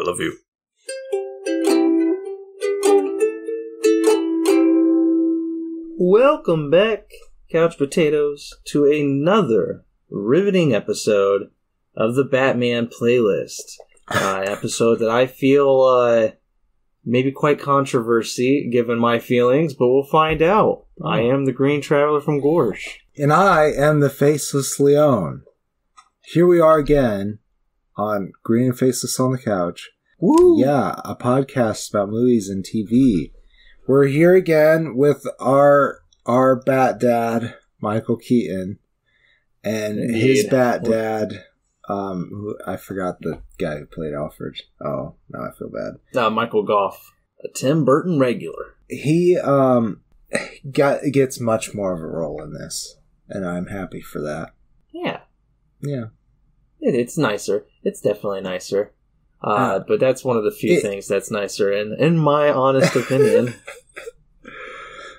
I love you. Welcome back, Couch Potatoes, to another riveting episode of the Batman playlist. Episode that I feel maybe quite controversy, given my feelings, but we'll find out. I am the Green Traveler from Gorsh. And I am the Faceless Leon. Here we are again on Green and Faceless on the Couch. Woo! Yeah, a podcast about movies and TV. We're here again with our Bat Dad, Michael Keaton, and his Bat Dad, who I forgot the guy who played Alfred. Oh, now I feel bad. Michael Goff, a Tim Burton regular. He gets much more of a role in this, and I'm happy for that. Yeah. Yeah. It's nicer. It's definitely nicer. But that's one of the few things that's nicer, in my honest opinion.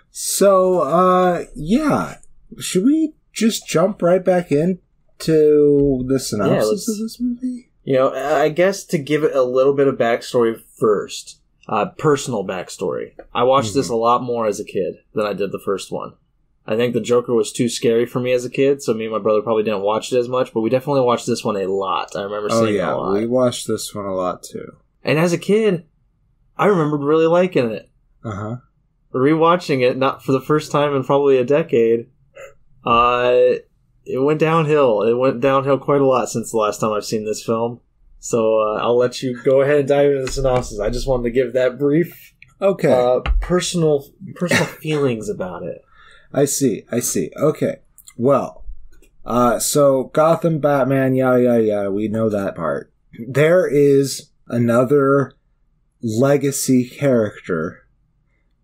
So, yeah. Should we just jump right back into the synopsis of this movie? You know, I guess to give it a little bit of backstory first. Personal backstory. I watched this a lot more as a kid than I did the first one. I think the Joker was too scary for me as a kid, so me and my brother probably didn't watch it as much, but we definitely watched this one a lot. I remember seeing it a lot. We watched this one a lot, too. And as a kid, I remembered really liking it. Uh-huh. Rewatching it, not for the first time in probably a decade, it went downhill. It went downhill quite a lot since the last time I've seen this film. So I'll let you go ahead and dive into the synopsis. I just wanted to give that brief personal feelings about it. I see. Okay. Well, so Gotham, Batman, yada, we know that part. There is another legacy character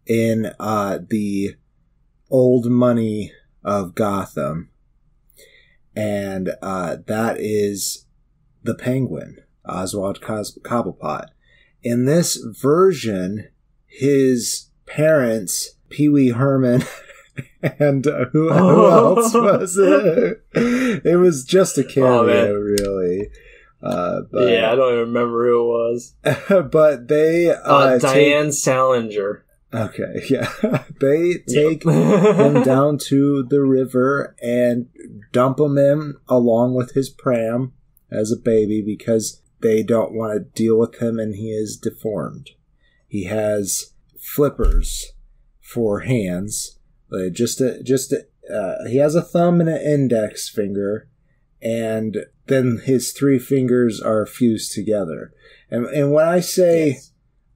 in the old money of Gotham, and that is the Penguin, Oswald Cobblepot. In this version, his parents, Pee Wee Herman, and who else was it? It was just a cameo, really. But, yeah, I don't even remember who it was. But they... Diane Salinger. Okay, yeah. They take him down to the river and dump him in along with his pram as a baby because they don't want to deal with him and he is deformed. He has flippers for hands. He has a thumb and an index finger, and then his three fingers are fused together. And when I say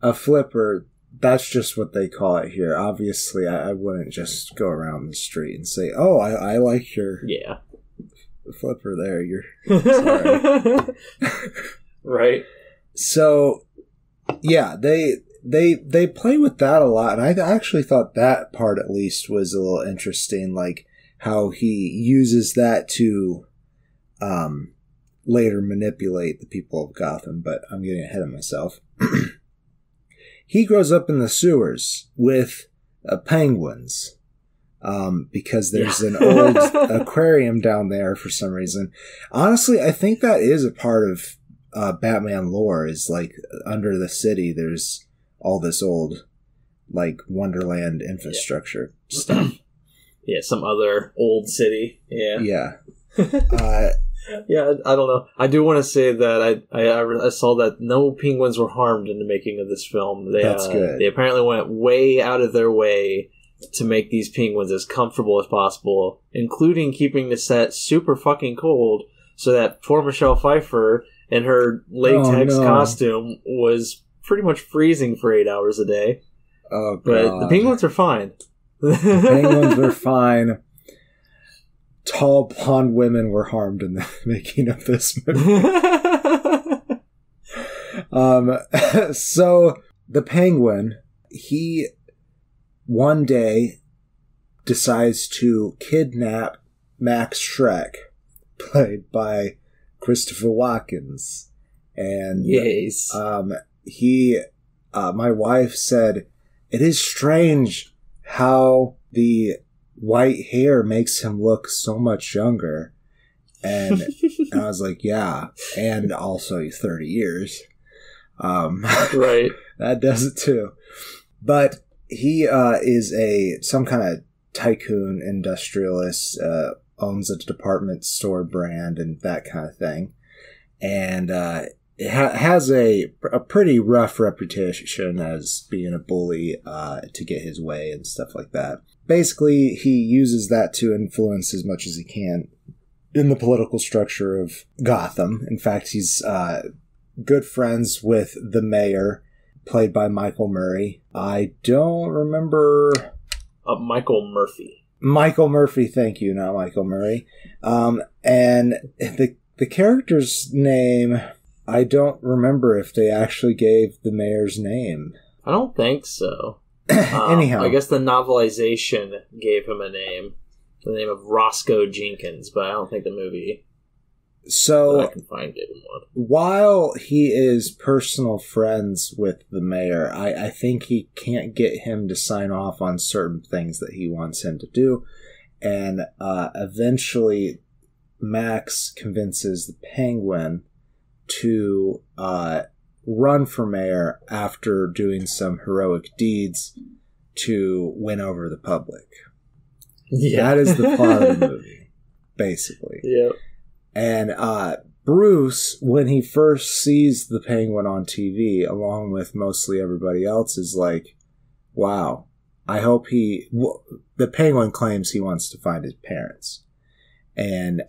a flipper, that's just what they call it here. Obviously, I wouldn't just go around the street and say, "Oh, I like your flipper there." You're sorry, right? So, yeah, they play with that a lot, and I actually thought that part at least was a little interesting, like how he uses that to later manipulate the people of Gotham. But I'm getting ahead of myself. He grows up in the sewers with penguins because there's an old aquarium down there for some reason. Honestly, I think that is a part of Batman lore, is like under the city there's all this old like Wonderland infrastructure stuff. Yeah, some other old city. Yeah. Yeah, I don't know. I do want to say that I saw that no penguins were harmed in the making of this film. That's good. They apparently went way out of their way to make these penguins as comfortable as possible, including keeping the set super fucking cold so that poor Michelle Pfeiffer in her latex costume was pretty much freezing for 8 hours a day. Oh, God. But the penguins are fine. The penguins are fine. Tall blonde women were harmed in the making of this movie. So the Penguin, he one day decides to kidnap Max Schreck, played by Christopher Watkins. And yes. My wife said, "It is strange how the white hair makes him look so much younger." And I was like, yeah, and also 30 years. Right. That does it too. But he is some kind of tycoon industrialist, owns a department store brand and that kind of thing. And it has a pretty rough reputation as being a bully to get his way and stuff like that. Basically, he uses that to influence as much as he can in the political structure of Gotham. In fact, he's good friends with the mayor, played by Michael Murray. I don't remember... Michael Murphy. Michael Murphy, thank you, not Michael Murray. And the character's name, I don't remember if they actually gave the mayor's name. I don't think so. Anyhow. I guess the novelization gave him a name. The name of Roscoe Jenkins, but I don't think the movie... So, I can find it in one. While he is personal friends with the mayor, I think he can't get him to sign off on certain things that he wants him to do. And eventually, Max convinces the Penguin to run for mayor after doing some heroic deeds to win over the public. Yeah. That is the plot of the movie, basically. Yep. And Bruce, when he first sees the Penguin on TV, along with mostly everybody else, is like, wow, I hope the Penguin claims he wants to find his parents. And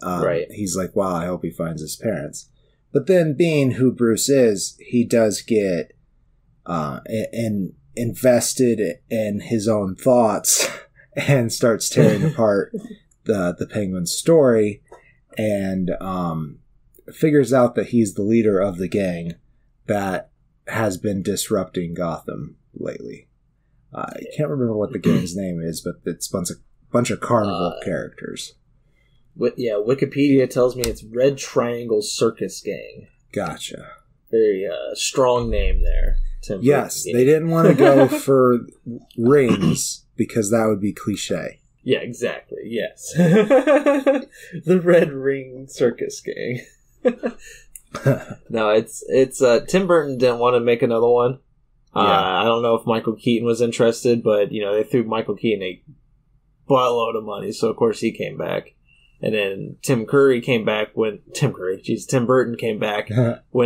he's like, wow, I hope he finds his parents. But then, being who Bruce is, he does get invested in his own thoughts and starts tearing apart the Penguin's story. And figures out that he's the leader of the gang that has been disrupting Gotham lately. I can't remember what the gang's name is, but it's a bunch of carnival characters. Wikipedia tells me it's Red Triangle Circus Gang. Gotcha. Very strong name there. Yes, they didn't want to go for rings because that would be cliche. Yeah, exactly. Yes. The Red Ring Circus Gang. No, it's Tim Burton didn't want to make another one. I don't know if Michael Keaton was interested, but they threw Michael Keaton a buttload of money, so of course he came back. And then Tim Burton came back when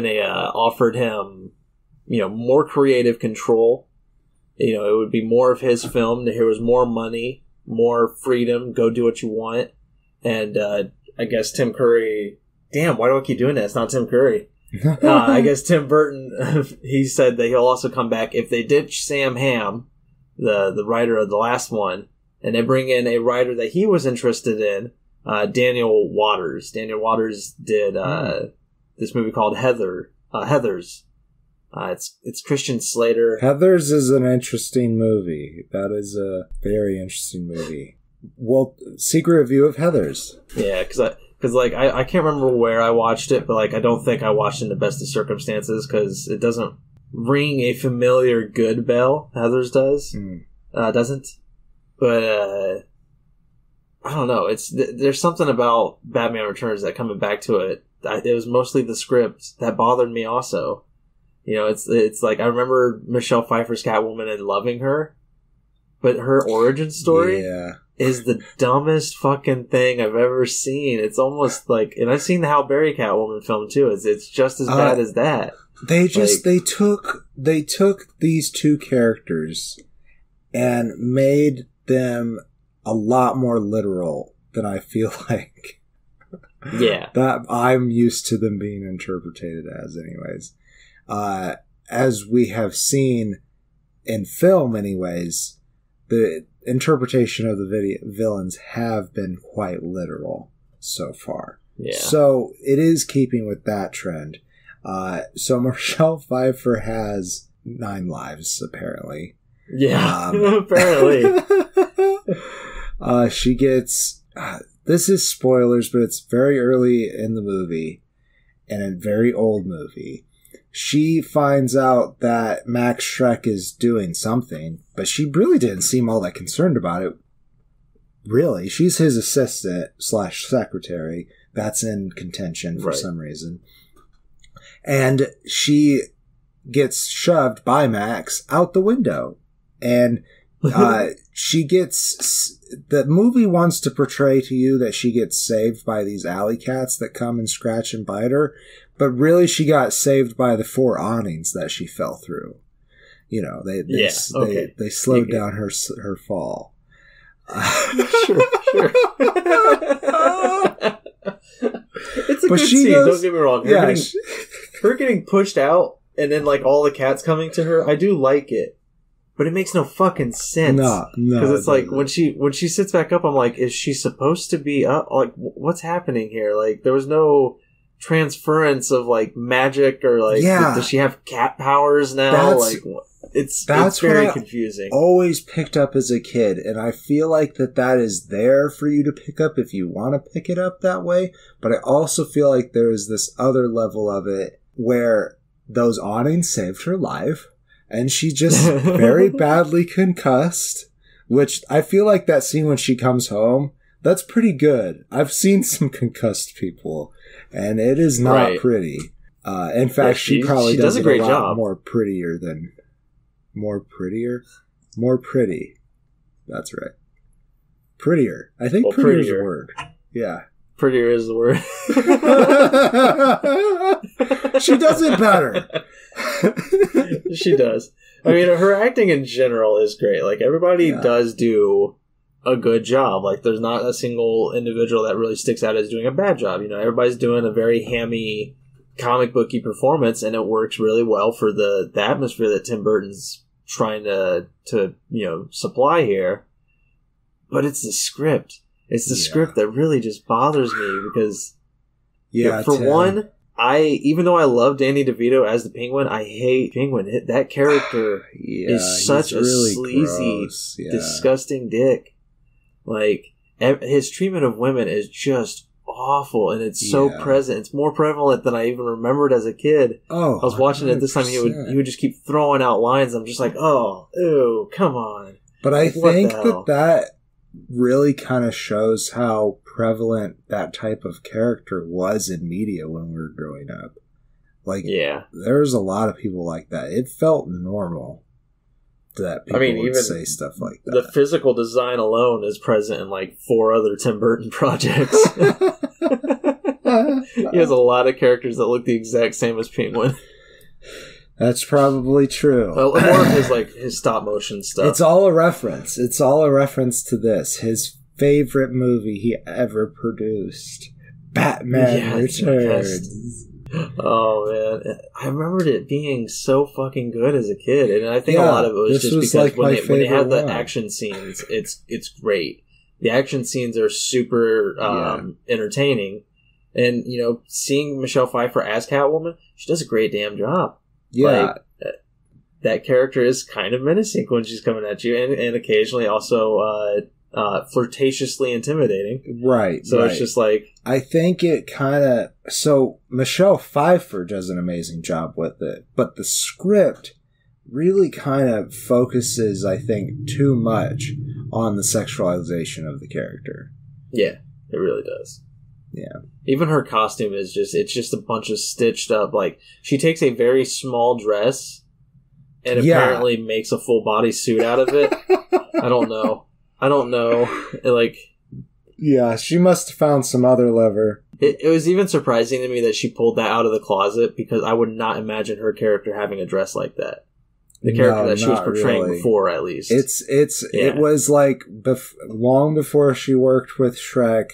they offered him, more creative control. It would be more of his film. There was more money, more freedom, go do what you want. And I guess Tim Curry... Damn, why do I keep doing that? It's not Tim Curry. I guess Tim Burton, he said that he'll also come back if they ditch Sam Hamm, the writer of the last one, and they bring in a writer that he was interested in, Daniel Waters. Daniel Waters did this movie called Heathers. It's Christian Slater. Heathers is an interesting movie. That is a very interesting movie. Well, secret review of Heathers. Yeah, because I can't remember where I watched it, but I don't think I watched it in the best of circumstances because it doesn't ring a familiar good bell. Heathers does, doesn't. But I don't know. There's something about Batman Returns that coming back to it. It was mostly the script that bothered me. Also, it's like I remember Michelle Pfeiffer's Catwoman and loving her, but her origin story. Yeah. Is the dumbest fucking thing I've ever seen. It's almost like, and I've seen the Halle Berry Catwoman film too. It's just as bad as that. They took these two characters and made them a lot more literal than I feel like. Yeah, that I'm used to them being interpreted as, anyways. As we have seen in film, anyways, the interpretation of the villains have been quite literal so far. Yeah. So it is keeping with that trend. So Michelle Pfeiffer has 9 lives, apparently. Yeah, apparently. She gets... this is spoilers, but it's very early in the movie, and a very old movie. She finds out that Max Schreck is doing something, but she really didn't seem all that concerned about it. Really. She's his assistant / secretary. That's in contention for some reason. And she gets shoved by Max out the window. And she gets... The movie wants to portray to you that she gets saved by these alley cats that come and scratch and bite her, but really she got saved by the 4 awnings that she fell through. You know, they slowed down her fall. Sure. It's a good scene, don't get me wrong. Her getting pushed out and then like all the cats coming to her, I do like it. But it makes no fucking sense. No. Because it's like, when she sits back up, I'm like, is she supposed to be up? Like, what's happening here? Like, there was no transference of, like, magic or, like, does she have cat powers now? It's very confusing. Always picked up as a kid, and I feel like that is there for you to pick up if you want to pick it up that way. But I also feel like there is this other level of it where those awnings saved her life. And she just very badly concussed, which I feel like that scene when she comes home, that's pretty good. I've seen some concussed people, and it is not pretty. In fact, she probably does a great job. More pretty. That's right. Prettier. I think prettier is the word. Yeah. Prettier is the word. She does it better. She does. I mean, her acting in general is great. Like, everybody does do a good job. Like, there's not a single individual that really sticks out as doing a bad job. You know, everybody's doing a very hammy, comic booky performance, and it works really well for the atmosphere that Tim Burton's trying to supply here. But it's the script. It's the script that really just bothers me because, for one, even though I love Danny DeVito as the Penguin, I hate Penguin. That character is such a really sleazy, disgusting dick. Like, his treatment of women is just awful, and it's so present. It's more prevalent than I even remembered as a kid. Oh, I was watching 100%. It this time. He would just keep throwing out lines. I'm just like, oh, ew, come on. But I think that really kind of shows how prevalent that type of character was in media when we were growing up. Like, there's a lot of people like that. It felt normal that people would even say stuff like that. The physical design alone is present in like 4 other Tim Burton projects. He has a lot of characters that look the exact same as Penguin. That's probably true. More of his stop motion stuff. It's all a reference. It's all a reference to this. His favorite movie he ever produced. Batman Returns. Oh, man. I remembered it being so fucking good as a kid. And I think a lot of it was just because like when they have the action scenes, it's great. The action scenes are super entertaining. And, you know, seeing Michelle Pfeiffer as Catwoman, she does a great damn job. Yeah. Like, that character is kind of menacing when she's coming at you, and occasionally also flirtatiously intimidating. Right. So it's just like, I think it kind of... So Michelle Pfeiffer does an amazing job with it, but the script really kind of focuses, I think, too much on the sexualization of the character. Yeah, it really does. Yeah. Even her costume is it's just a bunch of stitched up, like, she takes a very small dress and apparently makes a full body suit out of it. I don't know. Like, yeah, she must have found some other lever. It was even surprising to me that she pulled that out of the closet, because I would not imagine her character having a dress like that. The character that she was portraying before, at least. It was like long before she worked with Shrek.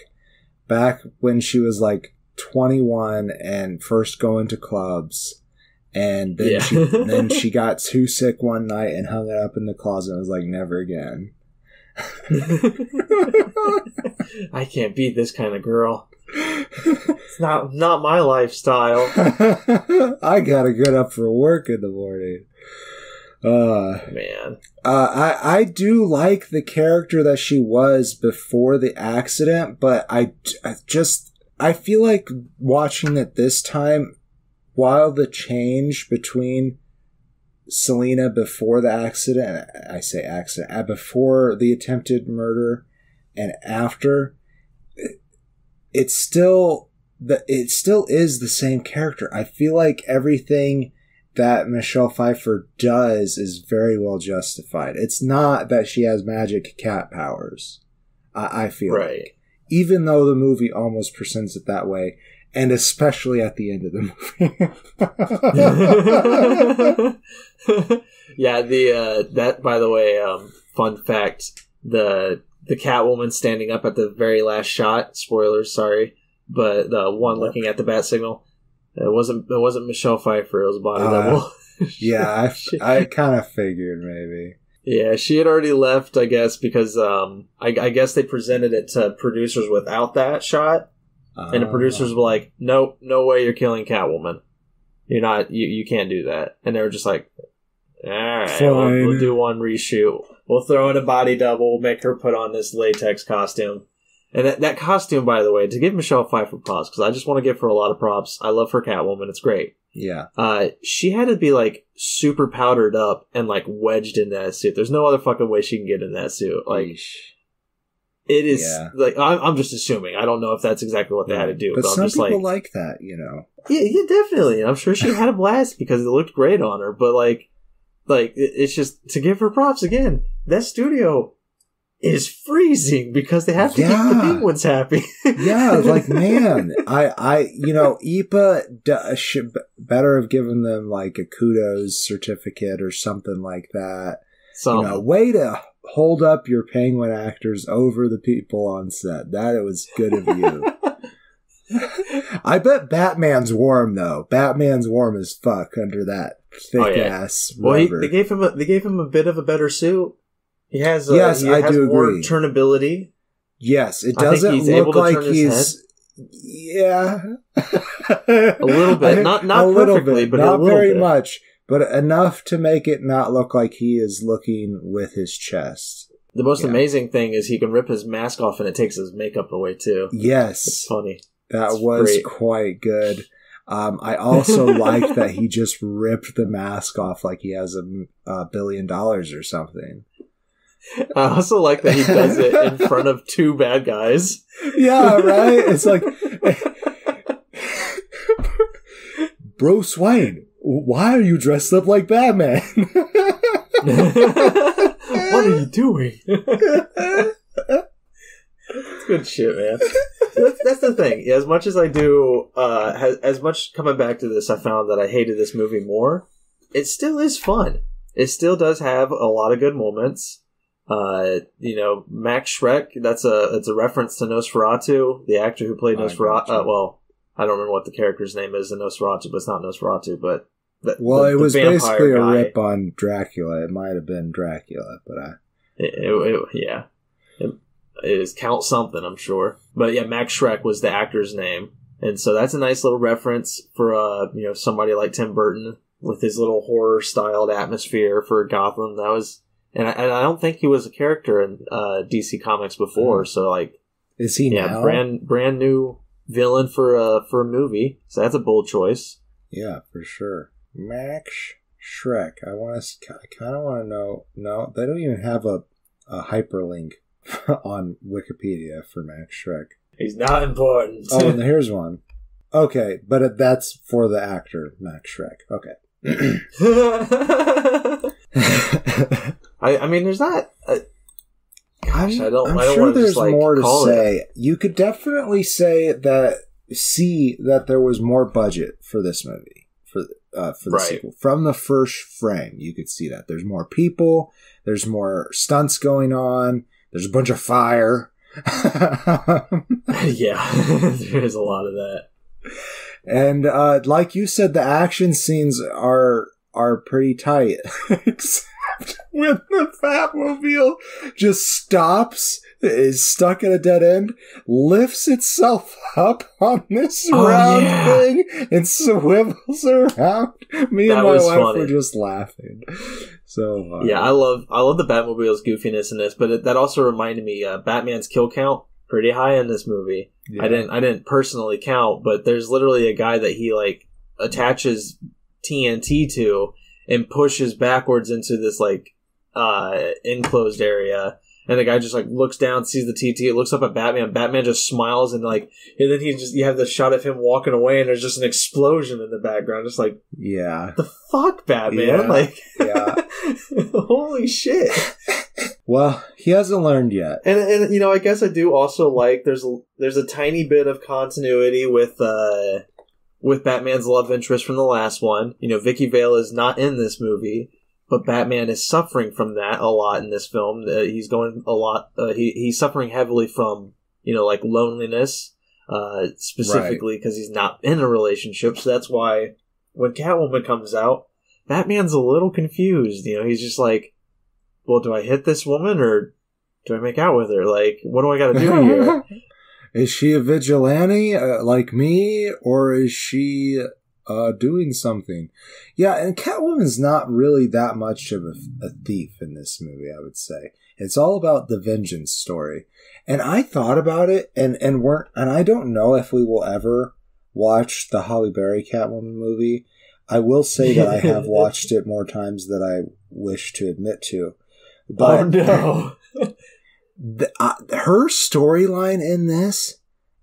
Back when she was like 21 and first going to clubs, and then then she got too sick one night and hung it up in the closet and was like, never again. I can't be this kind of girl. It's not my lifestyle. I gotta get up for work in the morning. Man. I do like the character that she was before the accident, but I feel like watching it this time, while the change between Selena before the accident, before the attempted murder and after, it still is the same character. I feel like everything that Michelle Pfeiffer does is very well justified. It's not that she has magic cat powers, I feel like. Even though the movie almost presents it that way, and especially at the end of the movie. Yeah, that, by the way, fun fact, the Catwoman standing up at the very last shot, spoilers, sorry, but the one looking at the bat signal, it wasn't Michelle Pfeiffer, it was a body double. Yeah, I kind of figured maybe. Yeah, she had already left, I guess, because I guess they presented it to producers without that shot, and the producers were like, "No way, you're killing Catwoman. You're not. You can't do that." And they were just like, "All right, we'll do one reshoot. We'll throw in a body double, make her put on this latex costume." And that costume, by the way, to give Michelle Pfeiffer props, because I just want to give her a lot of props. I love her Catwoman. It's great. Yeah. She had to be, like, super powdered up and, like, wedged in that suit. There's no other fucking way she can get in that suit. Like, it is, like, I'm just assuming. I don't know if that's exactly what they had to do. But I'm some just people like that, you know. Yeah, definitely. I'm sure she had a blast because it looked great on her. But, like, it's just, to give her props again, that studio is freezing because they have to keep the penguins happy. Yeah, like, man, Ipa should better have given them, like, a kudos certificate or something like that. Way to hold up your penguin actors over the people on set. That was good of you. I bet Batman's warm, though. Batman's warm as fuck under that thick ass rubber. Well, they gave him a bit of a better suit. He has I do more agree. Turnability. Yes, it doesn't look like he's. Yeah, a little bit, not perfectly, but not a little very bit. much, but enough to make it not look like he is looking with his chest. The most amazing thing is he can rip his mask off and it takes his makeup away too. Yes, it's funny. That was great. Quite good. I also like that he just ripped the mask off like he has $1 billion or something. I also like that he does it in front of two bad guys. Yeah, right? It's like, Bruce Wayne, why are you dressed up like Batman? What are you doing? That's good shit, man. That's the thing. As much as I do, as much coming back to this, I found that I hated this movie more. It still is fun. It still does have a lot of good moments. Max Schreck, it's a reference to Nosferatu, the actor who played Nosferatu. Well, I don't remember what the character's name is in Nosferatu, but it's not Nosferatu, but it was basically a rip on Dracula. It might have been Dracula, but it is Count something, I'm sure. But yeah, Max Schreck was the actor's name. And so that's a nice little reference for, somebody like Tim Burton with his little horror styled atmosphere for Gotham. That was, and I don't think he was a character in DC Comics before. So like, is he now? Brand new villain for a movie. So that's a bold choice. Yeah, for sure. Max Schreck. I kind of want to know. No, they don't even have a hyperlink on Wikipedia for Max Schreck. He's not important. Oh, and here's one. Okay, but that's for the actor Max Schreck. Okay. I mean, there's not. I'm sure there's more to say. You could definitely see that there was more budget for this movie for the sequel. From the first frame, you could see that there's more people, there's more stunts going on, there's a bunch of fire. Yeah, there is a lot of that. And like you said, the action scenes are pretty tight, except when the Batmobile just stops, is stuck at a dead end, lifts itself up on this round thing, and swivels around. Me and my wife were just laughing. So yeah, I love the Batmobile's goofiness in this, but that also reminded me Batman's kill count pretty high in this movie. Yeah. I didn't personally count, but there's literally a guy that he like attaches TNT to and pushes backwards into this like enclosed area, And the guy just like looks down, sees the TT, looks up at Batman. Batman just smiles and like, and then you have the shot of him walking away, and there's just an explosion in the background. Just like, the fuck, Batman? Like, holy shit. Well, he hasn't learned yet. And I guess I do also like there's a tiny bit of continuity with Batman's love interest from the last one. Vicky Vale is not in this movie. But Batman is suffering from that a lot in this film. He's going a lot. He's suffering heavily from like loneliness, specifically because he's not in a relationship. So that's why when Catwoman comes out, Batman's a little confused. He's just like, "Well, do I hit this woman or do I make out with her? Like, what do I got to do here?" Is she a vigilante like me, or is she doing something? Yeah, and Catwoman's not really that much of a thief in this movie, I would say. It's all about the vengeance story. And I thought about it, and I don't know if we will ever watch the Halle Berry Catwoman movie. I will say that I have watched it more times than I wish to admit to. But no. Her storyline in this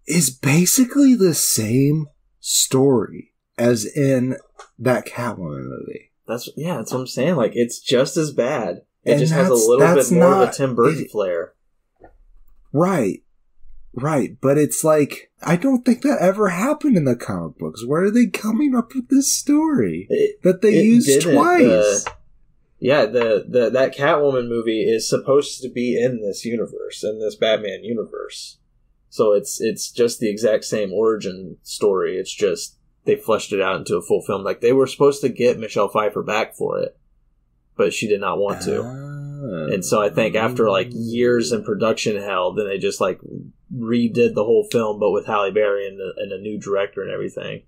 is basically the same story as in that Catwoman movie. That's what I'm saying. Like, it's just as bad. It just has a little bit more of a Tim Burton flair. Right. But it's like, I don't think that ever happened in the comic books. Where are they coming up with this story that they used twice? That Catwoman movie is supposed to be in this universe, in this Batman universe. So it's just the exact same origin story. It's just they fleshed it out into a full film. Like, they were supposed to get Michelle Pfeiffer back for it, but she did not want to. And so I think after like years in production hell, then they just like redid the whole film, but with Halle Berry and a new director and everything.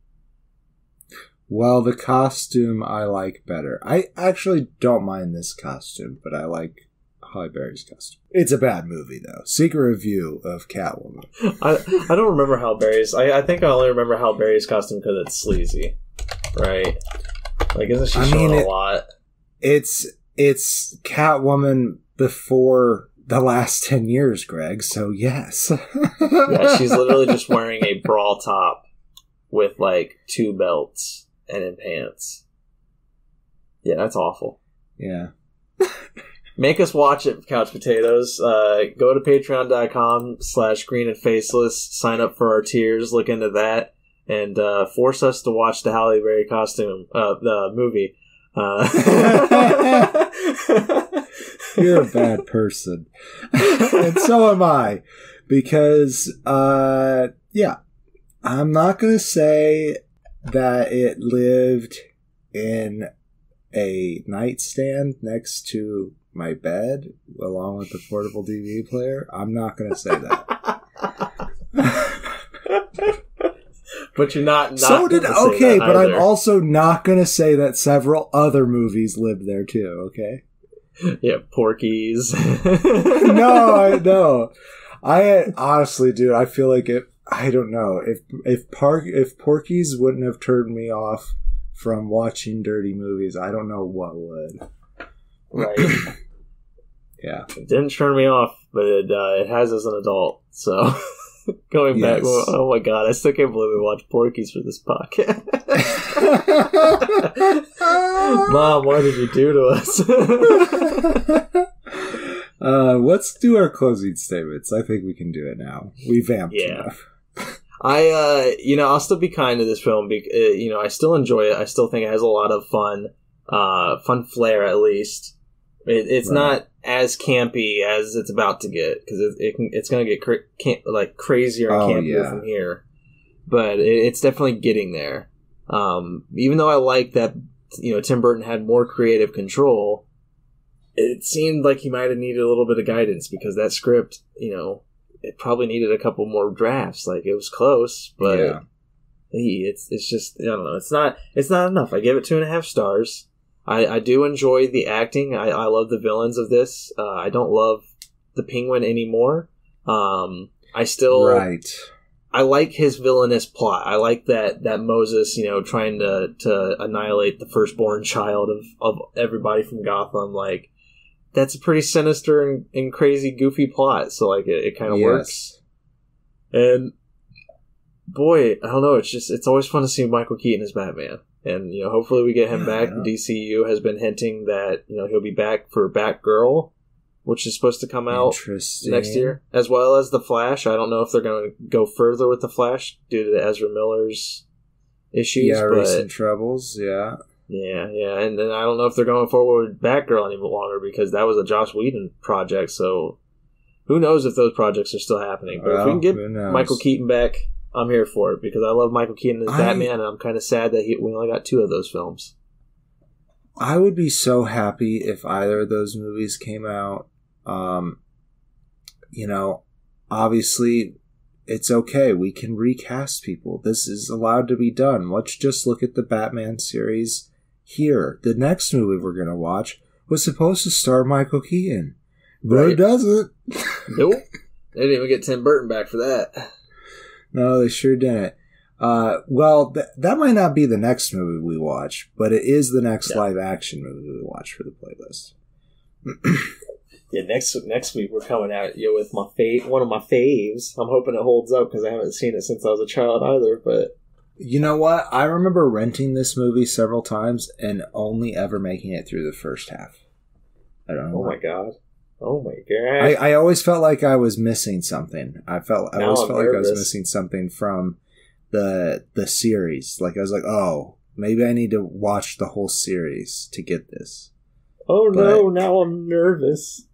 Well, the costume I like better. I actually don't mind this costume, but I like Halle Berry's costume. It's a bad movie, though. Secret review of Catwoman. I don't remember Halle Berry's. I think I only remember Halle Berry's costume because it's sleazy, right? Like, isn't she showing a lot? It's Catwoman before the last 10 years, Greg, so yes. Yeah, she's literally just wearing a bra top with, like, 2 belts and in pants. Yeah, that's awful. Yeah. Make us watch it, Couch Potatoes. Go to patreon.com/green and faceless. Sign up for our tiers. Look into that. And force us to watch the Halle Berry costume, the movie. You're a bad person. And so am I. Because, I'm not going to say that it lived in a nightstand next to my bed along with the portable DVD player. I'm not going to say that. But you're not so did okay, but I'm also not going to say that several other movies lived there too, okay? Yeah, Porky's. No. I honestly, dude, I feel like I don't know. If Porky's wouldn't have turned me off from watching dirty movies, I don't know what would. Right. Yeah. It didn't turn me off, but it has as an adult. So going back, oh my god, I still can't believe we watched Porky's for this podcast. Mom, what did you do to us? Let's do our closing statements. I think we can do it now. We vamped enough. I'll still be kind to this film. I still enjoy it. I still think it has a lot of fun flair at least. It's not as campy as it's about to get, because it's going to get crazier and campier from here. But it's definitely getting there. Even though I like that, Tim Burton had more creative control, it seemed like he might have needed a little bit of guidance, because that script, it probably needed a couple more drafts. Like, it was close, but it's just, I don't know. It's not enough. I give it 2.5 stars. I do enjoy the acting. I love the villains of this. I don't love the Penguin anymore. I like his villainous plot. I like that Moses, trying to annihilate the firstborn child of everybody from Gotham. Like, that's a pretty sinister and crazy, goofy plot. So like it kind of works. And boy, I don't know. It's always fun to see Michael Keaton as Batman. And, hopefully we get him back. The DCU has been hinting that, he'll be back for Batgirl, which is supposed to come out next year, as well as The Flash. I don't know if they're going to go further with The Flash due to Ezra Miller's issues. Yeah, recent troubles, yeah. Yeah. And then I don't know if they're going forward with Batgirl any longer because that was a Joss Whedon project, so who knows if those projects are still happening. But if we can get Michael Keaton back, I'm here for it because I love Michael Keaton as Batman, and I'm kind of sad that we only got 2 of those films. I would be so happy if either of those movies came out. Obviously, it's okay. We can recast people. This is allowed to be done. Let's just look at the Batman series here. The next movie we're going to watch was supposed to star Michael Keaton, but it doesn't. Nope. They didn't even get Tim Burton back for that. No, they sure didn't. That might not be the next movie we watch, but it is the next live-action movie we watch for the playlist. Yeah, next week we're coming at you with one of my faves. I'm hoping it holds up because I haven't seen it since I was a child either. But you know what? I remember renting this movie several times and only ever making it through the first half. I don't know. Oh my god. I always felt like I was missing something. I always felt like I was missing something from the series. Like I was like, oh, maybe I need to watch the whole series to get this. Oh no! Now I'm nervous.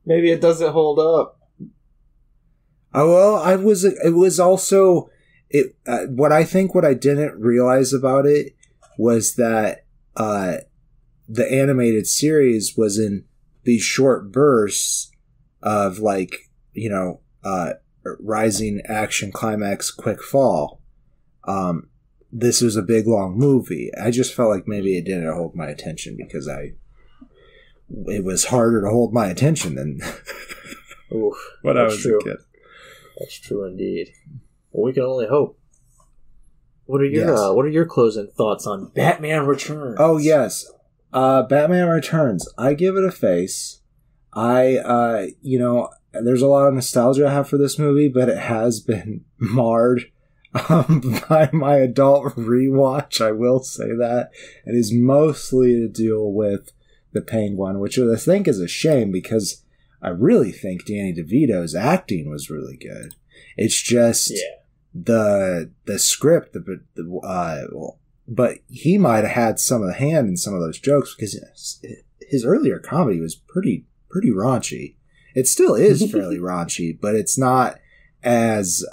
Maybe it doesn't hold up. Oh well, it was also what I didn't realize about it was that the animated series was in these short bursts of rising action climax quick fall. This was a big long movie. I just felt like maybe it didn't hold my attention because it was harder to hold my attention than when I was a kid. That's true indeed. Well, we can only hope. What are your closing thoughts on Batman Returns? Oh yes. Batman Returns. I give it a face. There's a lot of nostalgia I have for this movie, but it has been marred by my adult rewatch. I will say that. It is mostly to deal with the Penguin, which I think is a shame because I really think Danny DeVito's acting was really good. It's just the script, but he might have had some of the hand in some of those jokes because his earlier comedy was pretty raunchy. It still is fairly raunchy, but it's not as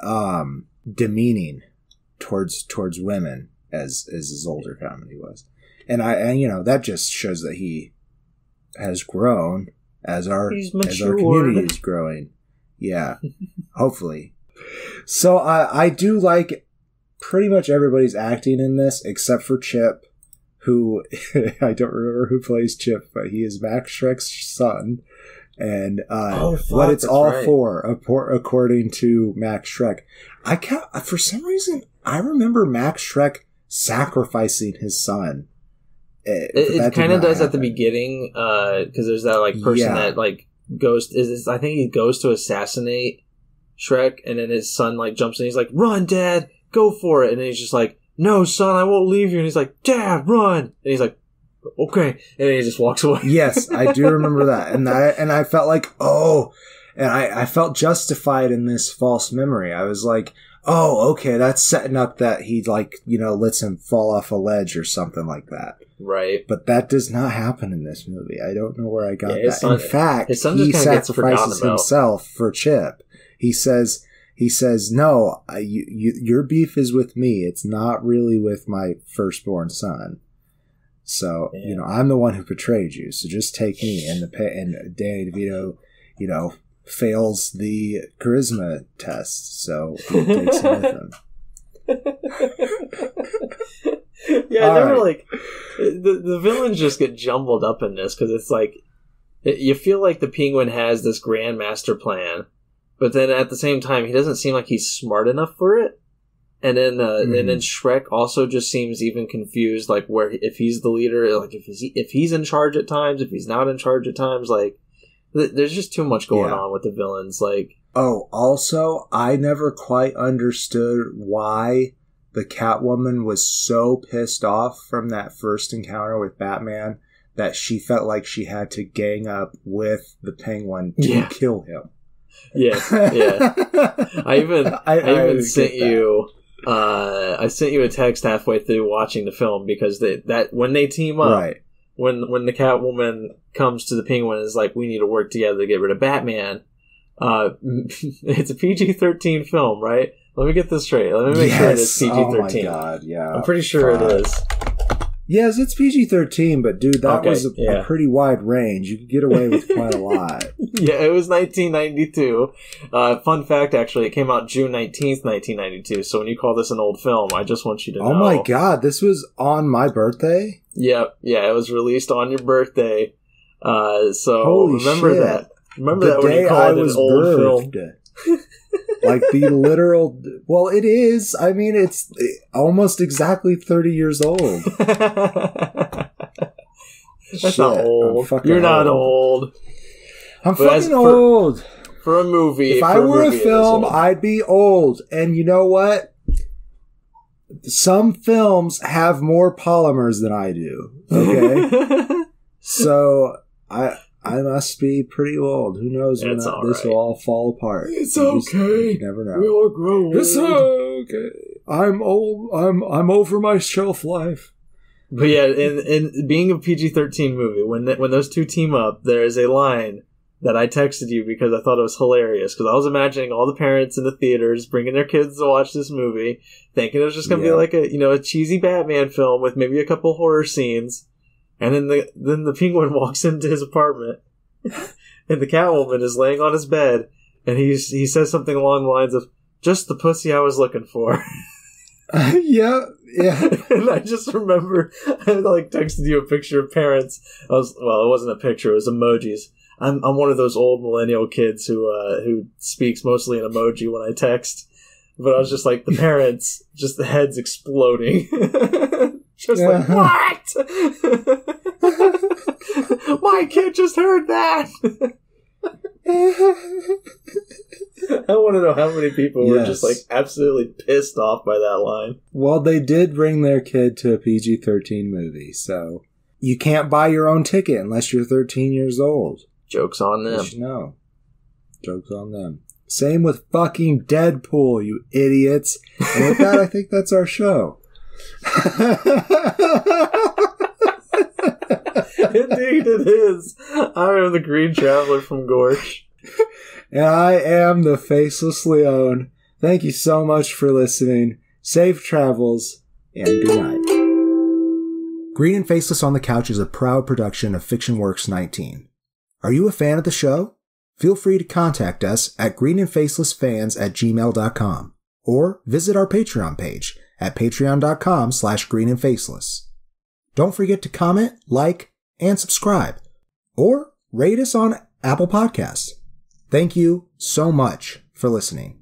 demeaning towards women as his older comedy was. And that just shows that he has grown as our community is growing. Yeah, hopefully. So I do like pretty much everybody's acting in this except for Chip, who I don't remember who plays Chip, but he is Max Shrek's son. And what it's all for, according to Max Shrek. For some reason, I remember Max Shrek sacrificing his son. It kind of does happen at the beginning, because there's that person that goes. I think he goes to assassinate Shrek, and then his son jumps in. He's like, "Run, Dad, go for it!" And then he's just like, "No, son, I won't leave you." And he's like, "Dad, run!" And he's like, "Okay," and then he just walks away. Yes, I do remember that, and I felt like, and I felt justified in this false memory. I was like, oh, okay, that's setting up that he lets him fall off a ledge or something like that. Right. But that does not happen in this movie. I don't know where I got that. In fact, his son he sacrifices himself for Chip. He says, no, your beef is with me. It's not really with my firstborn son. So, I'm the one who betrayed you. So just take me. And Danny DeVito, fails the charisma test. So he takes him with him. Yeah, they were the villains just get jumbled up in this because it's you feel like the Penguin has this grand master plan, but then at the same time, he doesn't seem like he's smart enough for it. And then Shrek also just seems even confused, like where if he's the leader, like if he's in charge at times, if he's not in charge at times, like there's just too much going on with the villains. Like, oh, also, I never quite understood why the Catwoman was so pissed off from that first encounter with Batman that she felt like she had to gang up with the Penguin to kill him. Yeah. I even sent you. I sent you a text halfway through watching the film because that when they team up, right. when the Catwoman comes to the Penguin and is like, we need to work together to get rid of Batman. It's a PG-13 film, right? Let me get this straight. Let me make sure it is PG-13. Oh my god, yeah. I'm pretty sure it is. Yes, it's PG-13, but dude, that was a pretty wide range. You could get away with quite a lot. Yeah, it was 1992. Fun fact, actually, it came out June 19th, 1992. So when you call this an old film, I just want you to know. Oh my god, this was on my birthday? Yep, yeah, it was released on your birthday. So holy remember shit. that. Remember that when you called it an old film. Like the literal... Well, it is. I mean, it's almost exactly 30 years old. That's not old. You're not old. I'm fucking old. For a movie. If I were a film, I'd be old. And you know what? Some films have more polymers than I do. Okay? So, I must be pretty old. Who knows when this will all fall apart. It's okay. You never know. We'll grow old. It's okay. I'm old. I'm over my shelf life. But yeah, in being a PG-13 movie, when those two team up, there is a line that I texted you because I thought it was hilarious. Because I was imagining all the parents in the theaters bringing their kids to watch this movie, thinking it was just going to be like a cheesy Batman film with maybe a couple horror scenes. And then the Penguin walks into his apartment, and the Catwoman is laying on his bed, and he says something along the lines of, "Just the pussy I was looking for." Yeah. And I just remember, I texted you a picture of parents. It wasn't a picture; it was emojis. I'm one of those old millennial kids who speaks mostly in emoji when I text. But I was just like, the parents, just the heads exploding. Just like, what? My kid just heard that. I want to know how many people were just absolutely pissed off by that line. Well, they did bring their kid to a PG-13 movie, so you can't buy your own ticket unless you're 13 years old. Joke's on them. You know. Joke's on them. Same with fucking Deadpool, you idiots. And with that, I think that's our show. Indeed it is. I am the Green Traveler from Gorsh. And I am the Faceless Leone. Thank you so much for listening. Safe travels, and good night. Green and Faceless on the Couch is a proud production of FictionWorks 19. Are you a fan of the show? Feel free to contact us at greenandfacelessfans@gmail.com or visit our Patreon page at patreon.com/greenandfaceless. Don't forget to comment, like, and subscribe, or rate us on Apple Podcasts. Thank you so much for listening.